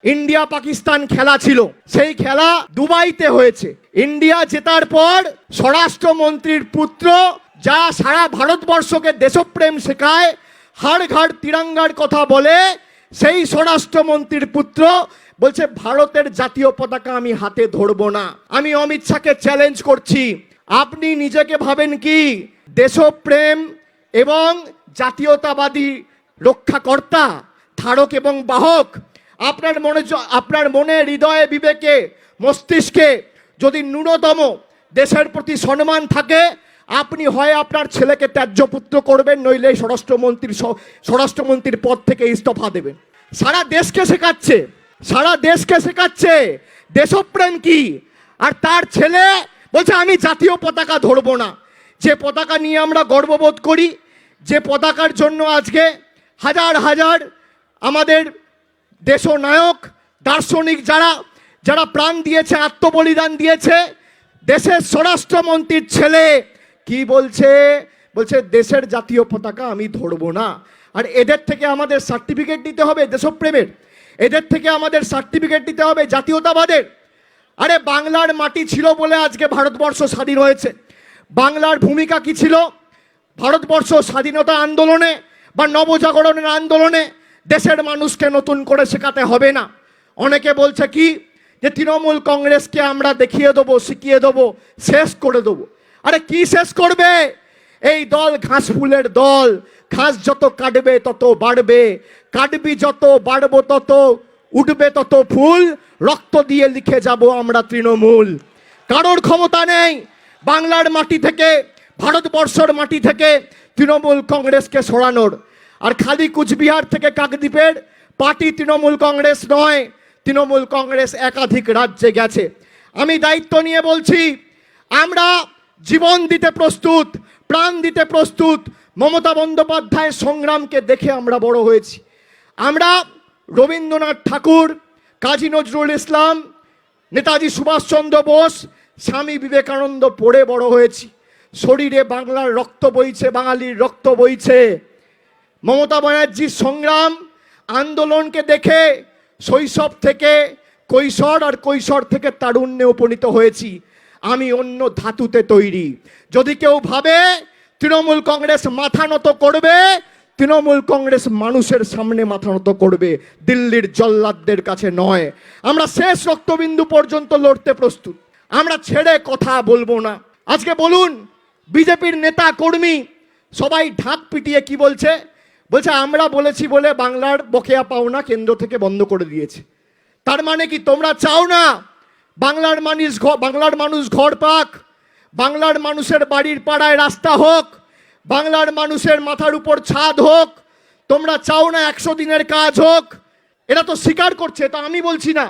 India Pakistan খেলা ছিল, সেই খেলা দুবাইতে হয়েছে। ইন্ডিয়া জেতার পর স্বরাষ্ট্রমন্ত্রীর পুত্র যা সারা ভারতবর্ষকে দেশপ্রেম শেখায়, হাড় ঘাড় তিরঙ্গার কথা বলে, সেই স্বরাষ্ট্রমন্ত্রীর পুত্র বলছে ভারতের জাতীয় পতাকা আমি হাতে ধরবো না। আমি অমিত শাহকে চ্যালেঞ্জ করছি, আপনি নিজেকে ভাবেন কি দেশপ্রেম এবং জাতীয়তাবাদী রক্ষাকর্তা, ধারক এবং বাহক? আপনার মনে হৃদয়ে বিবেকে মস্তিষ্কে যদি ন্যূনতম দেশের প্রতি সম্মান থাকে, আপনি হয় আপনার ছেলেকে ত্যায্যপুত্র করবেন, নইলে স্বরাষ্ট্রমন্ত্রীর পদ থেকে ইস্তফা দেবেন। সারা দেশকে শেখাচ্ছে দেশপ্রেম কি, আর তার ছেলে বলছে আমি জাতীয় পতাকা ধরবো না। যে পতাকা নিয়ে আমরা গর্ববোধ করি, যে পতাকার জন্য আজকে হাজার হাজার আমাদের দেশনায়ক দার্শনিক যারা প্রাণ দিয়েছে, আত্মবলিদান দিয়েছে, দেশের স্বরাষ্ট্রমন্ত্রীর ছেলে কি বলছে? বলছে দেশের জাতীয় পতাকা আমি ধরবো না। আর এদের থেকে আমাদের সার্টিফিকেট দিতে হবে দেশপ্রেমের, এদের থেকে আমাদের সার্টিফিকেট দিতে হবে জাতীয়তাবাদের। আরে বাংলার মাটি ছিল বলে আজকে ভারতবর্ষ স্বাধীন হয়েছে। বাংলার ভূমিকা কি ছিল ভারতবর্ষ স্বাধীনতা আন্দোলনে বা নবজাগরণের আন্দোলনে? দেশের মানুষকে নতুন করে শেখাতে হবে না। অনেকে বলছে কি যে তৃণমূল কংগ্রেসকে আমরা দেখিয়ে দেবো, শিখিয়ে দেবো, শেষ করে দেবো। আরে কি শেষ করবে? এই দল ঘাস ফুলের দল, ঘাস যত কাটবে তত বাড়বে, কাটবি যত বাড়বো তত উঠবে তত ফুল, রক্ত দিয়ে লিখে যাব আমরা তৃণমূল। কারোর ক্ষমতা নেই বাংলার মাটি থেকে, ভারতবর্ষের মাটি থেকে তৃণমূল কংগ্রেসকে সরানোর। আর খালি কুচবিহার থেকে কাকদ্বীপের পার্টি তৃণমূল কংগ্রেস নয়, তৃণমূল কংগ্রেস একাধিক রাজ্যে গেছে। আমি দায়িত্ব নিয়ে বলছি, আমরা জীবন দিতে প্রস্তুত, প্রাণ দিতে প্রস্তুত। মমতা বন্দ্যোপাধ্যায়ের সংগ্রামকে দেখে আমরা বড় হয়েছি। আমরা রবীন্দ্রনাথ ঠাকুর, কাজী নজরুল ইসলাম, নেতাজি সুভাষচন্দ্র বোস, স্বামী বিবেকানন্দ পড়ে বড় হয়েছি। শরীরে বাংলার রক্ত বইছে, বাঙালির রক্ত বইছে। মমতা ব্যানার্জির সংগ্রাম আন্দোলনকে দেখে শৈশব থেকে কৈশোর, আর কৈশোর থেকে তারুণ্যে উপনীত হয়েছি। আমি অন্য ধাতুতে তৈরি। যদি কেউ ভাবে তৃণমূল কংগ্রেস মাথা নত করবে, তৃণমূল কংগ্রেস মানুষের সামনে মাথা নত করবে, দিল্লির জল্লাদদের কাছে নয়। আমরা শেষ রক্তবিন্দু পর্যন্ত লড়তে প্রস্তুত, আমরা ছেড়ে কথা বলবো না। আজকে বলুন, বিজেপির নেতা কর্মী সবাই ঢাক পিটিয়ে কি বলছে? বলছে আমরা বলেছি বলে বাংলার বকেয়া পাওনা কেন্দ্র থেকে বন্ধ করে দিয়েছে। তার মানে কি তোমরা চাও না বাংলার মানুষ ঘর পাক, বাংলার মানুষের বাড়ির পাড়ায় রাস্তা হোক, বাংলার মানুষের মাথার উপর ছাদ হোক? তোমরা চাও না 100 দিনের কাজ হোক? এরা তো স্বীকার করছে, তা আমি বলছি না।